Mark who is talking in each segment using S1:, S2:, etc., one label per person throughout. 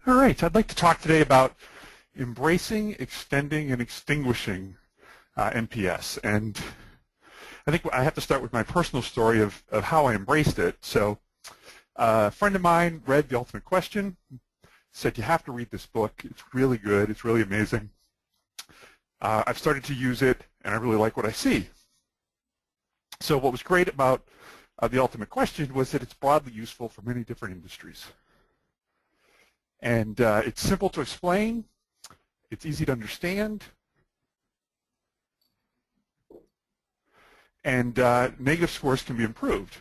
S1: All right, I'd like to talk today about embracing, extending, and extinguishing NPS. And I think I have to start with my personal story of how I embraced it. So a friend of mine read The Ultimate Question, said, you have to read this book. It's really good. It's really amazing. I've started to use it, and I really like what I see. So what was great about The Ultimate Question was that it's broadly useful for many different industries. And it's simple to explain, it's easy to understand, and negative scores can be improved.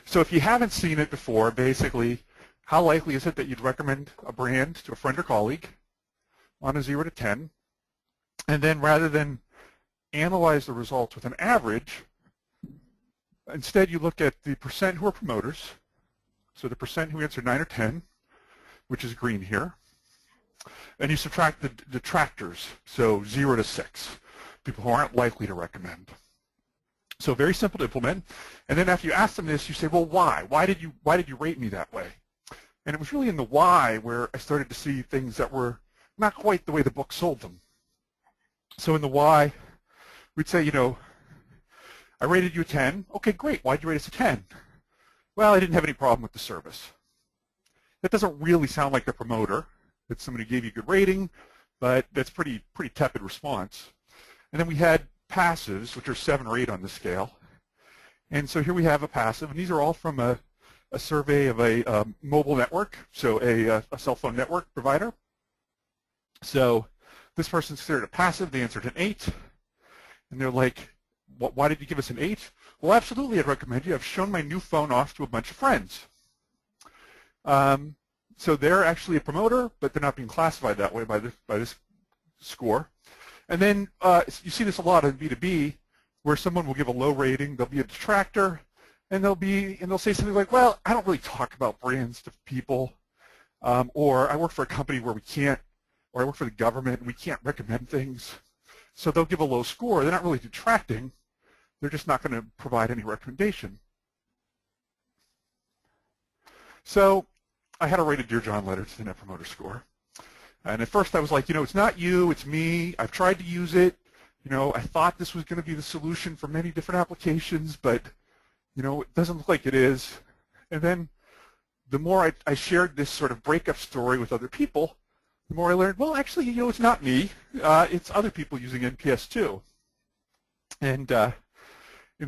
S1: So if you haven't seen it before, basically, how likely is it that you'd recommend a brand to a friend or colleague on a 0 to 10? And then rather than analyze the results with an average, instead you look at the percent who are promoters, so the percent who answered 9 or 10, which is green here, and you subtract the detractors, so 0 to 6, people who aren't likely to recommend. So very simple to implement. And then after you ask them this, you say, well, why? Why did you rate me that way? And it was really in the why where I started to see things that were not quite the way the book sold them. So in the why, we'd say, I rated you a 10. Okay, great. Why'd you rate us a 10? Well, I didn't have any problem with the service. That doesn't really sound like the promoter. It's somebody who gave you a good rating, but that's pretty tepid response. And then we had passives, which are 7 or 8 on the scale. And so here we have a passive, and these are all from a survey of a mobile network, so a cell phone network provider. So this person's considered a passive. They answered an 8, and they're like, why did you give us an 8? Well, absolutely, I'd recommend you. I've shown my new phone off to a bunch of friends. So they're actually a promoter, but they're not being classified that way by this score. And then you see this a lot in B2B, where someone will give a low rating, they'll be a detractor, and they'll say something like, well, I don't really talk about brands to people, or I work for a company where we can't, or I work for the government and we can't recommend things. So they'll give a low score. They're not really detracting. They're just not going to provide any recommendation. So I had to write a Dear John letter to the Net Promoter Score. And at first I was like, it's not you, it's me. I've tried to use it. I thought this was going to be the solution for many different applications, but, it doesn't look like it is. And then the more I shared this sort of breakup story with other people, the more I learned, well, actually, it's not me. It's other people using NPS too. And in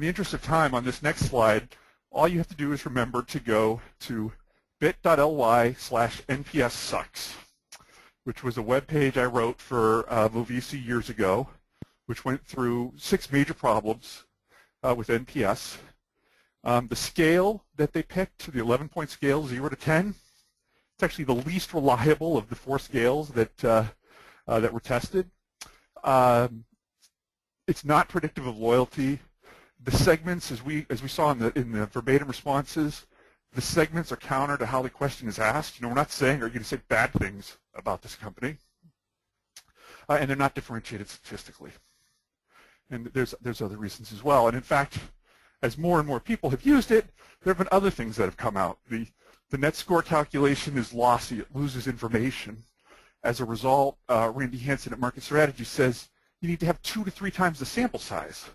S1: the interest of time on this next slide, all you have to do is remember to go to bit.ly/NPSsucks, which was a web page I wrote for Vovici years ago, which went through 6 major problems with NPS. The scale that they picked, the 11-point scale, 0 to 10, it's actually the least reliable of the 4 scales that were tested. It's not predictive of loyalty. The segments, as we saw in the verbatim responses, the segments are counter to how the question is asked. We're not saying, are you going to say bad things about this company? And they're not differentiated statistically. And there's other reasons as well. And in fact, as more and more people have used it, there have been other things that have come out. The net score calculation is lossy. It loses information. As a result, Randy Hansen at Market Strategy says you need to have 2 to 3 times the sample size.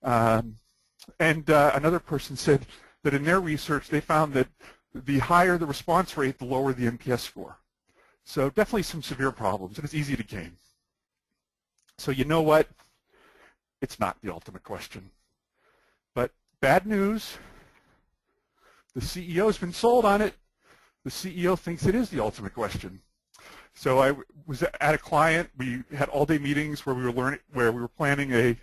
S1: Another person said that in their research they found that the higher the response rate, the lower the NPS score. So definitely some severe problems, and it's easy to gain. So you know what? It's not the ultimate question. But bad news, the CEO has been sold on it. The CEO thinks it is the ultimate question. So I was at a client. We had all-day meetings where we were planning a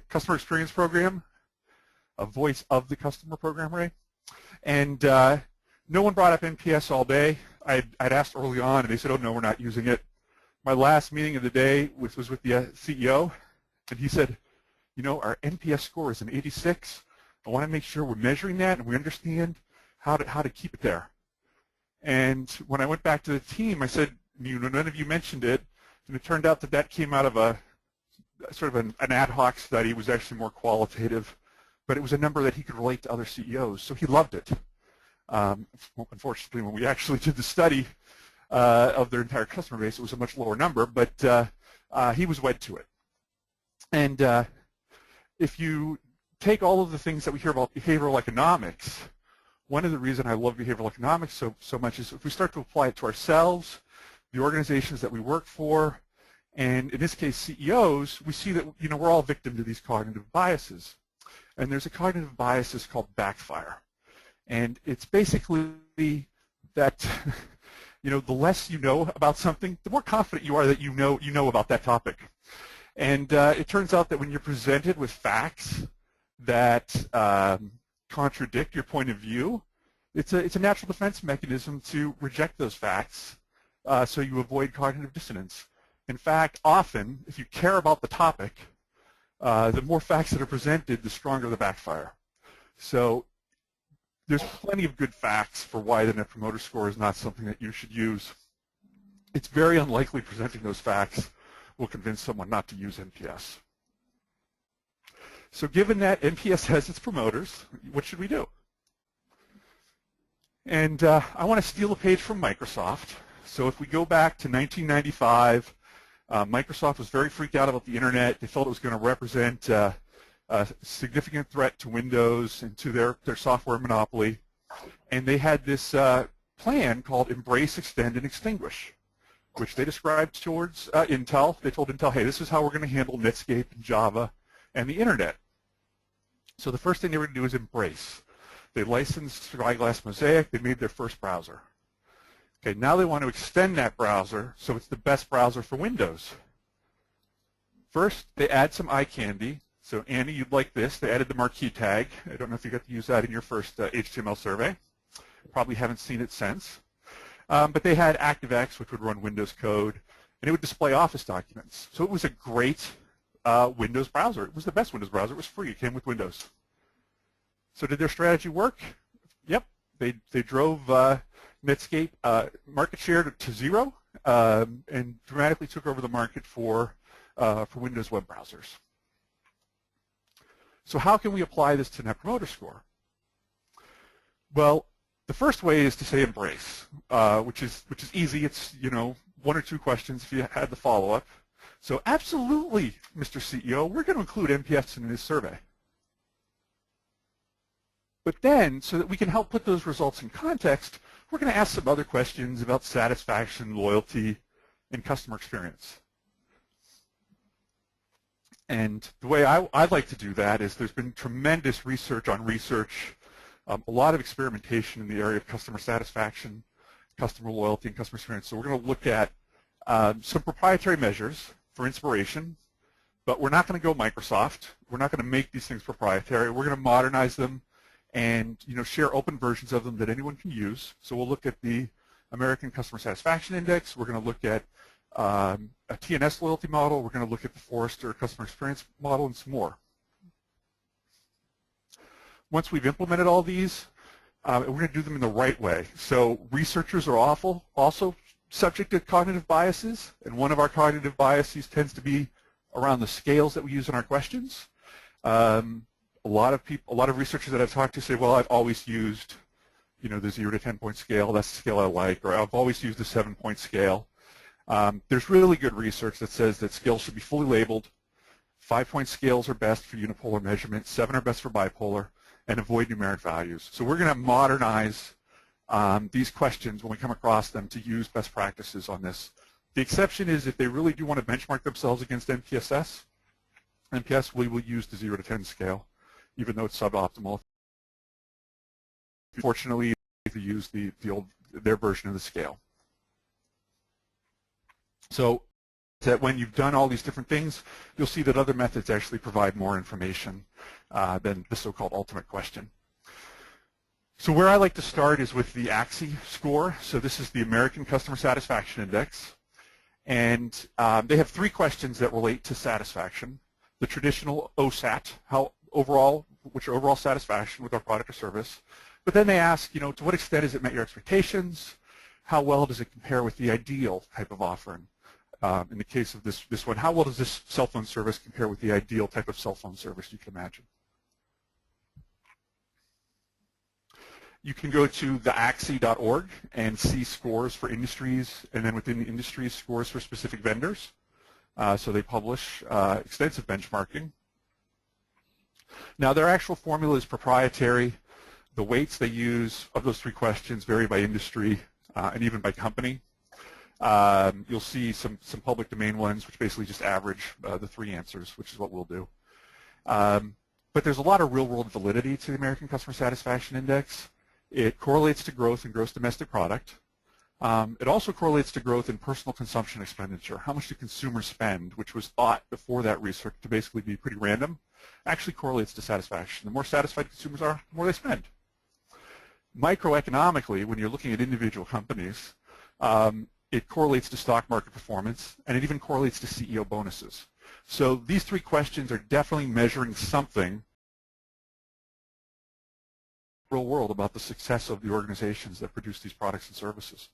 S1: customer experience program, a voice of the customer program, right? And no one brought up NPS all day. I'd asked early on, and they said, oh, no, we're not using it. My last meeting of the day was with the CEO, and he said, our NPS score is an 86. I want to make sure we're measuring that and we understand how to keep it there. And when I went back to the team, I said, none of you mentioned it, and it turned out that came out of a sort of an ad hoc study. It was actually more qualitative, but it was a number that he could relate to other CEOs, so he loved it. Unfortunately, when we actually did the study, of their entire customer base. It was a much lower number, but he was wed to it. And if you take all of the things that we hear about behavioral economics, one of the reasons I love behavioral economics so much is if we start to apply it to ourselves, the organizations that we work for, and in this case CEOs, we see that we're all victim to these cognitive biases. And there's a cognitive bias called backfire. And it's basically that the less you know about something, the more confident you are that you know about that topic. And it turns out that when you're presented with facts that contradict your point of view, it's a natural defense mechanism to reject those facts so you avoid cognitive dissonance. In fact, often, if you care about the topic, the more facts that are presented, the stronger the backfire. So there's plenty of good facts for why the Net Promoter Score is not something that you should use. It's very unlikely presenting those facts will convince someone not to use NPS. So given that NPS has its promoters, what should we do? And I want to steal a page from Microsoft. So if we go back to 1995, Microsoft was very freaked out about the internet. They felt it was going to represent a significant threat to Windows and to their software monopoly. And they had this plan called Embrace, Extend, and Extinguish, which they described towards Intel. They told Intel, hey, this is how we're going to handle Netscape and Java and the internet. So the first thing they were going to do is embrace. They licensed Spyglass Mosaic. They made their first browser. Okay, now they want to extend that browser so it's the best browser for Windows. First, they add some eye candy. So Annie, you'd like this. They added the marquee tag. I don't know if you got to use that in your first HTML survey. Probably haven't seen it since. But they had ActiveX, which would run Windows code, and it would display Office documents. So it was a great Windows browser. It was the best Windows browser. It was free. It came with Windows. So did their strategy work? Yep. They drove Netscape market share to zero and dramatically took over the market for Windows web browsers. So how can we apply this to Net Promoter Score? Well, the first way is to say embrace, which is easy. It's one or two questions if you had the follow-up. So absolutely, Mr. CEO, we're going to include NPS in this survey. But then, so that we can help put those results in context, we're going to ask some other questions about satisfaction, loyalty, and customer experience. And the way I'd like to do that is there's been tremendous research on research, a lot of experimentation in the area of customer satisfaction, customer loyalty, and customer experience. So we're going to look at some proprietary measures for inspiration, but we're not going to go Microsoft. We're not going to make these things proprietary. We're going to modernize them and share open versions of them that anyone can use. So we'll look at the American Customer Satisfaction Index. We're going to look at a TNS Loyalty Model. We're going to look at the Forrester Customer Experience Model and some more. Once we've implemented all these, we're going to do them in the right way. So researchers are also subject to cognitive biases, and one of our cognitive biases tends to be around the scales that we use in our questions. A lot of researchers that I've talked to say, well, I've always used, the 0 to 10 point scale. That's the scale I like, or I've always used the 7-point scale. There's really good research that says that scales should be fully labeled. 5-point scales are best for unipolar measurement. 7 are best for bipolar, and avoid numeric values. So we're going to modernize these questions when we come across them to use best practices on this. The exception is if they really do want to benchmark themselves against NPS, we will use the 0 to 10 scale, even though it's suboptimal. Fortunately, they use their version of the scale. So that when you've done all these different things, you'll see that other methods actually provide more information than the so-called ultimate question. So where I like to start is with the ACSI score. So this is the American Customer Satisfaction Index. And they have 3 questions that relate to satisfaction. The traditional OSAT, which are overall satisfaction with our product or service. But then they ask, to what extent has it met your expectations? How well does it compare with the ideal type of offering? In the case of this one, how well does this cell phone service compare with the ideal type of cell phone service you can imagine? You can go to the ACSI.org and see scores for industries, and then within the industries, scores for specific vendors. So they publish extensive benchmarking. Now, their actual formula is proprietary. The weights they use of those 3 questions vary by industry and even by company. You'll see some public domain ones, which basically just average the 3 answers, which is what we'll do. But there's a lot of real-world validity to the American Customer Satisfaction Index. It correlates to growth in gross domestic product. It also correlates to growth in personal consumption expenditure. How much do consumers spend, which was thought before that research to basically be pretty random, actually correlates to satisfaction. The more satisfied consumers are, the more they spend. Microeconomically, when you're looking at individual companies, it correlates to stock market performance, and it even correlates to CEO bonuses. So these 3 questions are definitely measuring something real world about the success of the organizations that produce these products and services.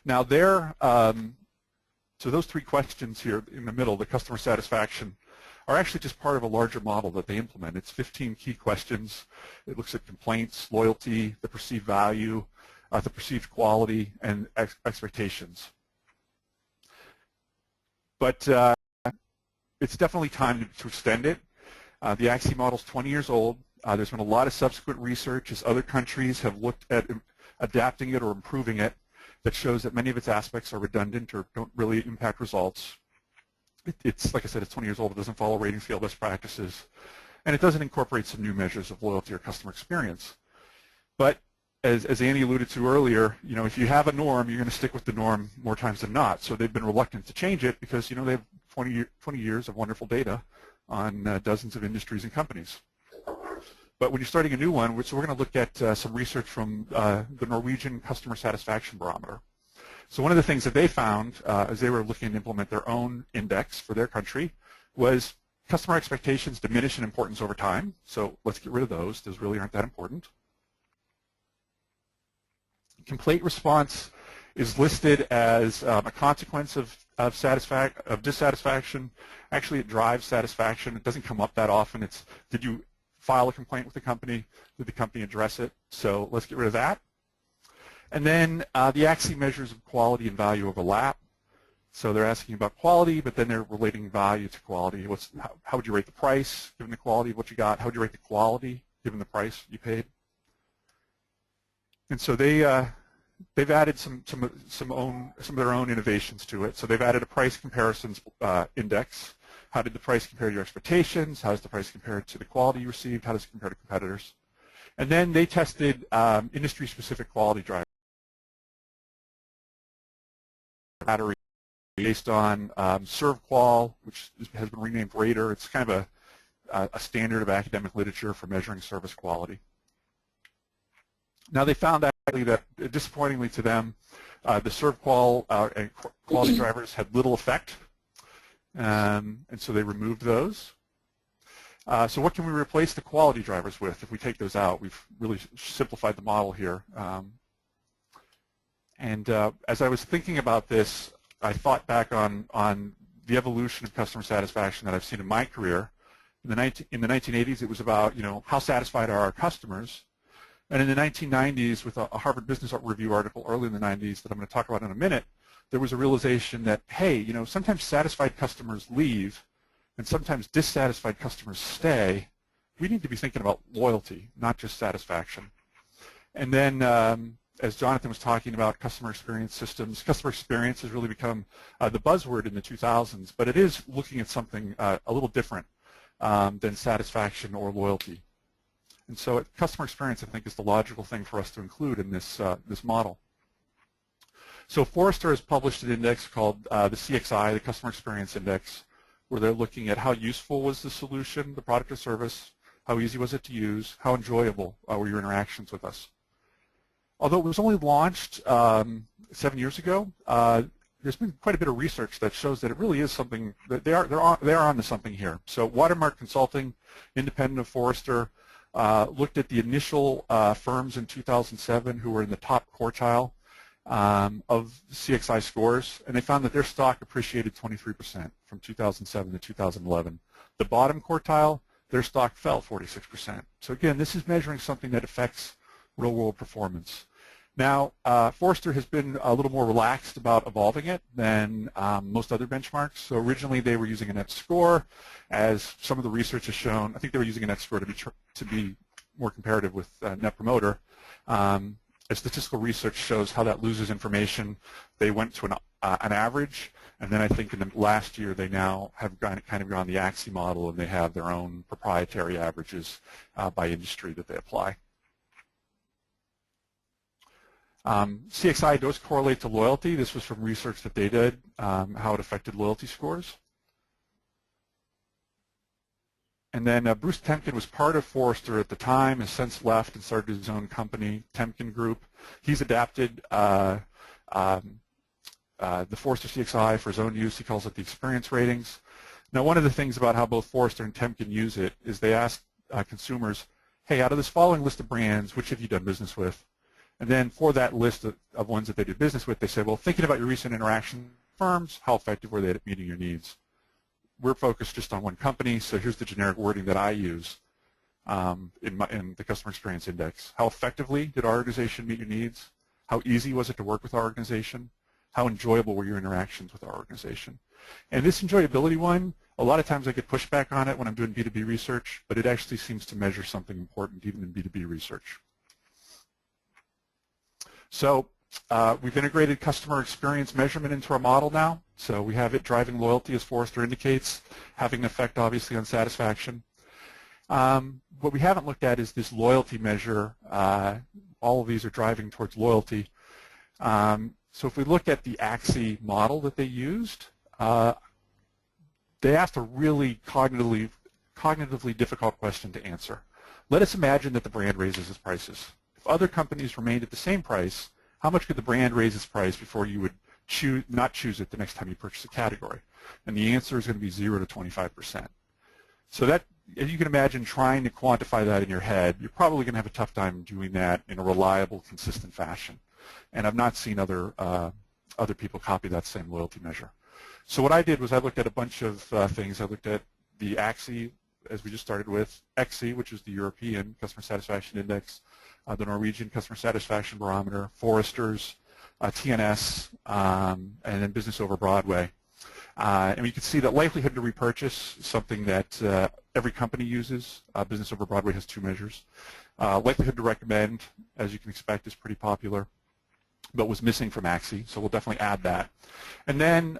S1: Now so those 3 questions here in the middle, the customer satisfaction, are actually just part of a larger model that they implement. It's 15 key questions. It looks at complaints, loyalty, the perceived value, the perceived quality, and expectations. But it's definitely time to extend it. The ACSI model is 20 years old. There's been a lot of subsequent research as other countries have looked at adapting it or improving it that shows that many of its aspects are redundant or don't really impact results. It's, like I said, it's 20 years old. It doesn't follow rating scale best practices. And it doesn't incorporate some new measures of loyalty or customer experience. But as Andy alluded to earlier, if you have a norm, you're going to stick with the norm more times than not. So they've been reluctant to change it because, they have 20 years of wonderful data on dozens of industries and companies. But when you're starting a new one, so we're going to look at some research from the Norwegian Customer Satisfaction Barometer. So one of the things that they found as they were looking to implement their own index for their country was customer expectations diminish in importance over time. So let's get rid of those. Those really aren't that important. Complaint response is listed as a consequence of dissatisfaction. Actually, it drives satisfaction. It doesn't come up that often. It's, did you file a complaint with the company? Did the company address it? So let's get rid of that. And then the ACSI measures of quality and value overlap. So they're asking about quality, but then they're relating value to quality. How would you rate the price given the quality of what you got? How would you rate the quality given the price you paid? And so they've added some of their own innovations to it. So they've added a price comparisons index. How did the price compare to your expectations? How does the price compare to the quality you received? How does it compare to competitors? And then they tested industry-specific quality drivers based on SERVQUAL, which has been renamed Rater. It's kind of a standard of academic literature for measuring service quality. Now they found actually that, disappointingly to them, the SERVQUAL and quality drivers had little effect, and so they removed those. So what can we replace the quality drivers with if we take those out? We've really simplified the model here. As I was thinking about this, I thought back on the evolution of customer satisfaction that I've seen in my career. In the 1980s, it was about, how satisfied are our customers? And in the 1990s, with a Harvard Business Review article early in the 90s that I'm going to talk about in a minute, there was a realization that, hey, sometimes satisfied customers leave and sometimes dissatisfied customers stay. We need to be thinking about loyalty, not just satisfaction. And then, as Jonathan was talking about customer experience systems, customer experience has really become the buzzword in the 2000s, but it is looking at something a little different than satisfaction or loyalty. And so customer experience, I think, is the logical thing for us to include in this model. So Forrester has published an index called the CXi, the Customer Experience Index, where they're looking at how useful was the solution, the product or service, how easy was it to use, how enjoyable were your interactions with us. Although it was only launched 7 years ago, there's been quite a bit of research that shows that it really is something, that they're on to something here. So Watermark Consulting, independent of Forrester, looked at the initial firms in 2007 who were in the top quartile of CXi scores, and they found that their stock appreciated 23% from 2007 to 2011. The bottom quartile their stock fell 46%. So again, this is measuring something that affects real-world performance. Now, Forrester has been a little more relaxed about evolving it than most other benchmarks. So originally they were using a net score. As some of the research has shown, I think they were using a net score to be more comparative with Net Promoter. As statistical research shows how that loses information, they went to an average, and then I think in the last year they now have kind of gone the ACSI model, and they have their own proprietary averages by industry that they apply. CXi does correlate to loyalty. This was from research that they did, how it affected loyalty scores. And then Bruce Temkin was part of Forrester at the time, has since left and started his own company, Temkin Group. He's adapted the Forrester CXi for his own use. He calls it the experience ratings. Now, one of the things about how both Forrester and Temkin use it is they ask consumers, hey, out of this following list of brands, which have you done business with? And then for that list of ones that they did business with, they say, well, thinking about your recent interaction with firms, how effective were they at meeting your needs? We're focused just on one company, so here's the generic wording that I use in the Customer Experience Index. How effectively did our organization meet your needs? How easy was it to work with our organization? How enjoyable were your interactions with our organization? And this enjoyability one, a lot of times I get pushback on it when I'm doing B2B research, but it actually seems to measure something important even in B2B research. So we've integrated customer experience measurement into our model now. So we have it driving loyalty, as Forrester indicates, having an effect, obviously, on satisfaction. What we haven't looked at is this loyalty measure. All of these are driving towards loyalty. So if we look at the ACSI model that they used, they asked a really cognitively difficult question to answer. Let us imagine that the brand raises its prices. If other companies remained at the same price, how much could the brand raise its price before you would not choose it the next time you purchase a category? And the answer is going to be 0 to 25%. So that, if you can imagine trying to quantify that in your head, you're probably going to have a tough time doing that in a reliable, consistent fashion. And I've not seen other people copy that same loyalty measure. So what I did was I looked at a bunch of things. I looked at the ACSI, as we just started with, EXI, which is the European Customer Satisfaction Index, the Norwegian Customer Satisfaction Barometer, Forrester's, TNS, and then Business Over Broadway. And you can see that likelihood to repurchase is something that every company uses. Business Over Broadway has 2 measures. Likelihood to recommend, as you can expect, is pretty popular, but was missing from ACSI, so we'll definitely add that. And then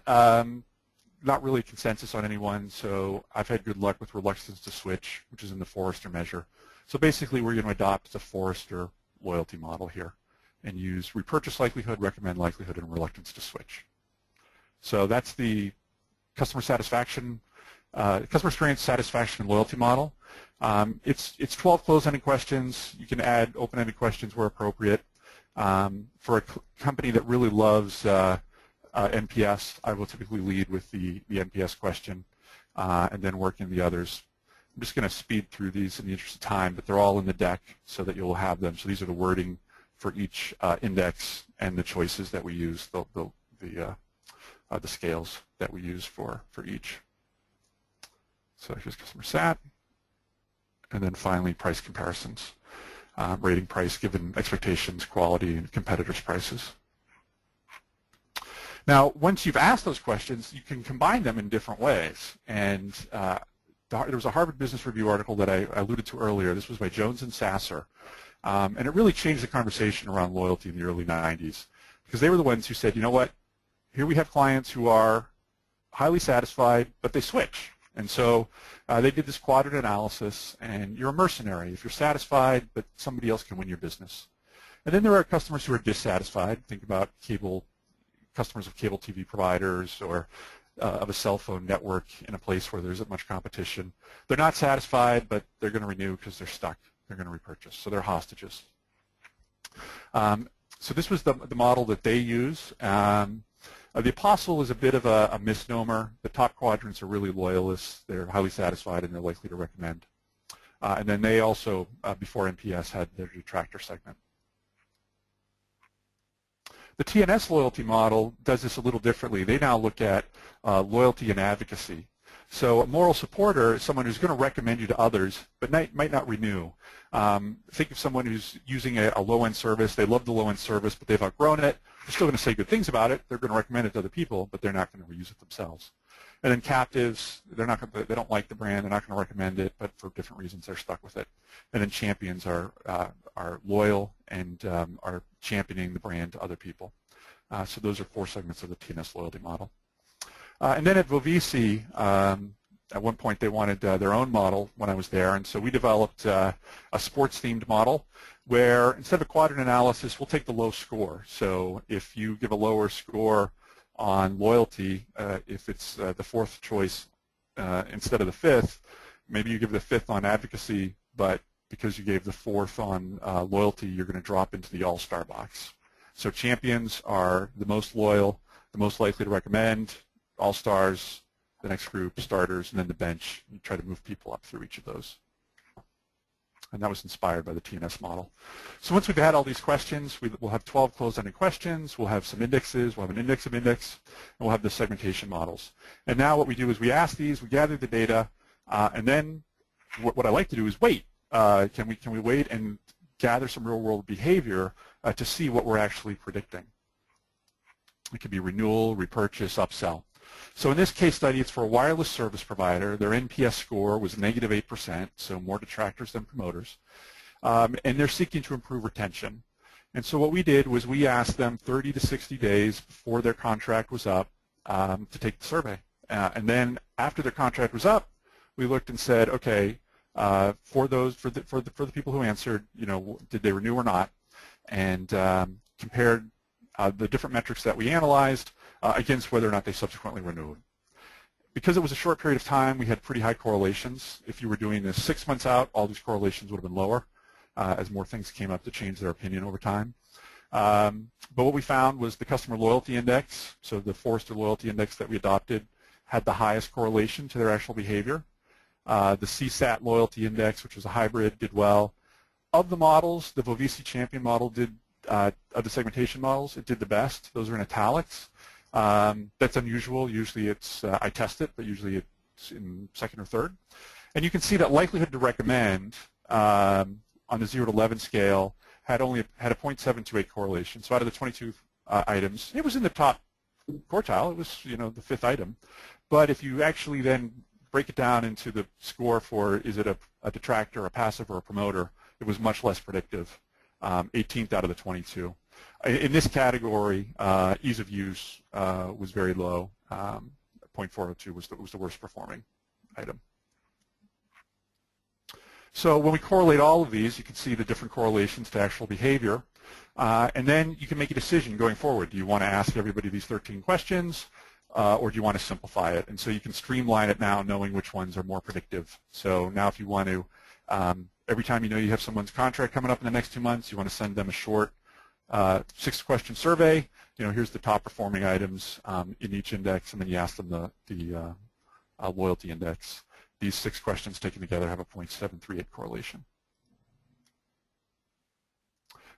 S1: not really consensus on anyone, so I've had good luck with reluctance to switch, which is in the Forrester measure. So basically we're going to adopt the Forrester loyalty model here and use repurchase likelihood, recommend likelihood, and reluctance to switch. So that's the customer satisfaction, customer experience satisfaction loyalty model. It's 12 closed-ended questions. You can add open-ended questions where appropriate. For a company that really loves NPS, I will typically lead with the NPS question and then work in the others. I'm just going to speed through these in the interest of time, but they're all in the deck so that you'll have them. So these are the wording for each index and the choices that we use, the scales that we use for each. So here's customer sat, and then finally price comparisons, rating price given expectations, quality, and competitors' prices. Now, once you've asked those questions, you can combine them in different ways. And there was a Harvard Business Review article that I alluded to earlier. This was by Jones and Sasser. And it really changed the conversation around loyalty in the early 90s, because they were the ones who said, you know what, here we have clients who are highly satisfied, but they switch. And so they did this quadrant analysis, and you're a mercenary if you're satisfied, but somebody else can win your business. And then there are customers who are dissatisfied. Think about customers of cable TV providers or of a cell phone network in a place where there isn't much competition. They're not satisfied, but they're going to renew because they're stuck. They're going to repurchase. So they're hostages. So this was the model that they use. The Apostle is a bit of a misnomer. The top quadrants are really loyalists. They're highly satisfied, and they're likely to recommend. And then they also, before NPS, had their detractor segment. The TNS loyalty model does this a little differently. They now look at loyalty and advocacy. So a moral supporter is someone who's going to recommend you to others, but might not renew. Think of someone who's using a low-end service. They love the low-end service, but they've outgrown it. They're still going to say good things about it. They're going to recommend it to other people, but they're not going to reuse it themselves. And then captives, they don't like the brand. They're not going to recommend it, but for different reasons, they're stuck with it. And then champions are loyal and are championing the brand to other people. So those are 4 segments of the TNS loyalty model. And then at Vovici, at one point they wanted their own model when I was there, and so we developed a sports-themed model where instead of a quadrant analysis, we'll take the low score. So if you give a lower score on loyalty, if it's the 4th choice instead of the 5th, maybe you give the 5th on advocacy, but because you gave the 4th on loyalty, you're going to drop into the all-star box. So champions are the most loyal, the most likely to recommend, all-stars, the next group, starters, and then the bench. You try to move people up through each of those. And that was inspired by the TNS model. So once we've had all these questions, we'll have 12 closed-ended questions, we'll have some indexes, we'll have an index of index, and we'll have the segmentation models. And now what we do is we ask these, we gather the data, and then what I like to do is wait. Can we wait and gather some real-world behavior to see what we're actually predicting? It could be renewal, repurchase, upsell. So in this case study, it's for a wireless service provider. Their NPS score was -8%, so more detractors than promoters. And they're seeking to improve retention. And so what we did was we asked them 30 to 60 days before their contract was up to take the survey. And then after their contract was up, we looked and said, okay, for the people who answered, did they renew or not? And compared the different metrics that we analyzed against whether or not they subsequently renewed. Because it was a short period of time, we had pretty high correlations. If you were doing this 6 months out, all these correlations would have been lower as more things came up to change their opinion over time. But what we found was the customer loyalty index, so the Forrester loyalty index that we adopted, had the highest correlation to their actual behavior. The CSAT loyalty index, which was a hybrid, did well. Of the models, the Vovici champion model did, of the segmentation models, it did the best. Those are in italics. That's unusual. Usually it's, I test it, but usually it's in 2nd or 3rd. And you can see that likelihood to recommend on the 0 to 11 scale had a 0.728 correlation. So out of the 22 items, it was in the top quartile. It was, the 5th item. But if you actually then break it down into the score for is it a detractor, a passive, or a promoter, it was much less predictive, 18th out of the 22. In this category, ease of use was very low. 0.402 was the worst performing item. So when we correlate all of these, you can see the different correlations to actual behavior. And then you can make a decision going forward. Do you want to ask everybody these 13 questions, or do you want to simplify it? And so you can streamline it now knowing which ones are more predictive. So now if you want to, every time you have someone's contract coming up in the next 2 months, you want to send them a short 6-question survey. Here's the top performing items in each index, and then you ask them the loyalty index. These 6 questions taken together have a 0.738 correlation.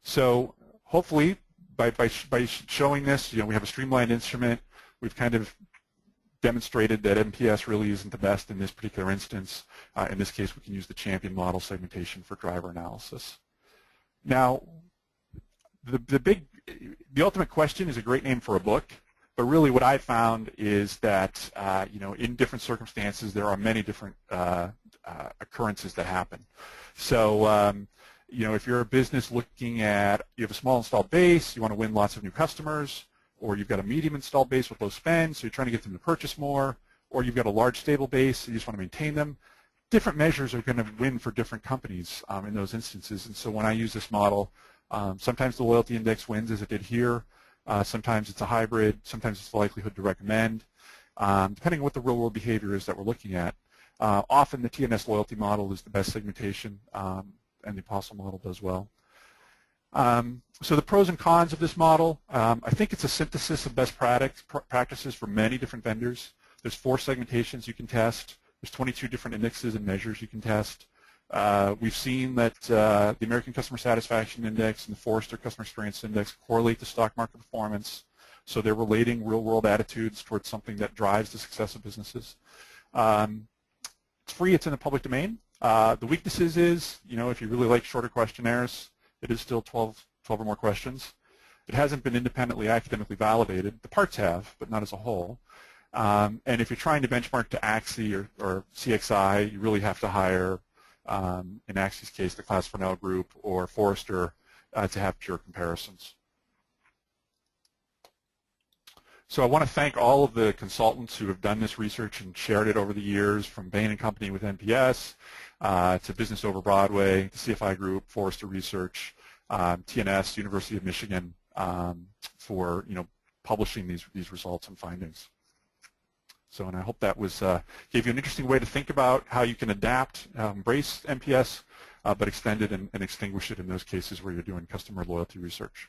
S1: So hopefully, by showing this, we have a streamlined instrument. We've kind of demonstrated that NPS really isn't the best in this particular instance. In this case, we can use the champion model segmentation for driver analysis. Now, the ultimate question is a great name for a book, but really what I found is that in different circumstances there are many different occurrences that happen. So if you're a business looking at, you have a small installed base, you want to win lots of new customers, or you've got a medium installed base with low spend, so you're trying to get them to purchase more, or you've got a large stable base, so you just want to maintain them. Different measures are going to win for different companies in those instances. And so when I use this model, sometimes the loyalty index wins, as it did here. Sometimes it's a hybrid. Sometimes it's the likelihood to recommend, depending on what the real-world behavior is that we're looking at. Often the TNS loyalty model is the best segmentation, and the Apostle model does well. So the pros and cons of this model, I think it's a synthesis of best practices for many different vendors. There's 4 segmentations you can test. There's 22 different indexes and measures you can test. We've seen that the American Customer Satisfaction Index and the Forrester Customer Experience Index correlate to stock market performance. So they're relating real-world attitudes towards something that drives the success of businesses. It's free. It's in the public domain. The weaknesses is, if you really like shorter questionnaires, it is still 12 or more questions. It hasn't been independently academically validated. The parts have, but not as a whole. And if you're trying to benchmark to ACSI or CXi, you really have to hire, in ACSI's case, the Class Fresnel group or Forrester to have pure comparisons. So I want to thank all of the consultants who have done this research and shared it over the years, from Bain & Company with NPS to Business Over Broadway, the CFI Group, Forrester Research, TNS, University of Michigan, for publishing these results and findings. So, and I hope that was gave you an interesting way to think about how you can adapt, embrace NPS, but extend it and extinguish it in those cases where you're doing customer loyalty research.